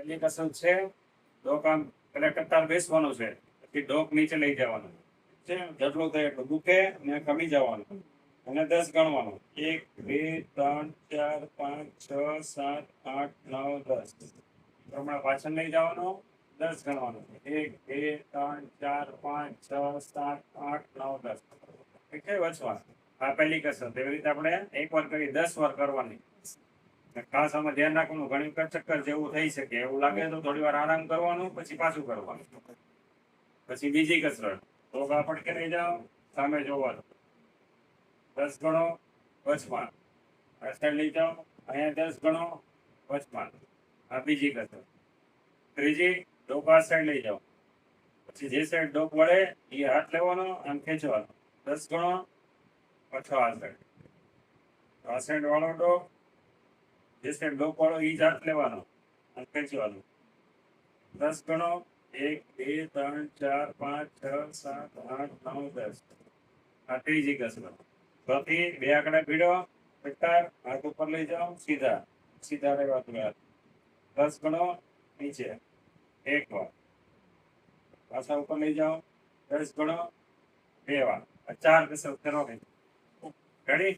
પહેલી કસરત છે ડોક આમ પેલા કતાર બેસવાનું છે, પછી ડોક નીચે લઈ જવાનું છે, જેટલું થાય એટલું દુખે ને કમી જવાનું અને 10 ગણવાનું 1 2 3 4 5 6 7 8 9 10 પ્રમાણે પાછળ લઈ જવાનું 10 ગણવાનું 1 2 3 4 5 6 7 8 9 10 ઠીક છે વચમાં આ પહેલી કસરત એવી રીતે આપણે એકવાર કરી 10 વાર કરવાની ખાસ આમાં ધ્યાન રાખવાનું ઘણી વખત ચક્કર જેવું થઈ શકે એવું લાગે તો થોડી વાર આરામ કરવાનું પછી પાછું કરવાનું પછી બીજી કસરત તો પટકે લઈ જાઓ સામે જોવાનું 10 ગણો વચમાં પાછળ લઈ જાઓ અહીંયા 10 ગણો વચમાં આ બીજી કસરત ત્રીજી ડોક આ સાઈડ લઈ જાઓ પછી જે સાઈડ ડોક વળે એ હાથ લેવાનો આમ ખેંચવાનો 10 ગણો પાછો આ સાઈડ વાળો ડોક જે સાઈડ ડોક વાળો એ જ હાથ લેવાનો આમ ખેંચવાનો 10 ગણો 1 2 3 4 5 6 7 8 9 10 આ ત્રીજી કસરત ચોથી બે આંકડા ભીડો કટાર હાથ ઉપર લઈ જાઓ સીધા સીધા રહેવાનું 10 ગણો નીચે એક વાર પાછા ઉપર લઈ જાઓ 10 ગણો બે વાર 4 કસરત કરો રેડી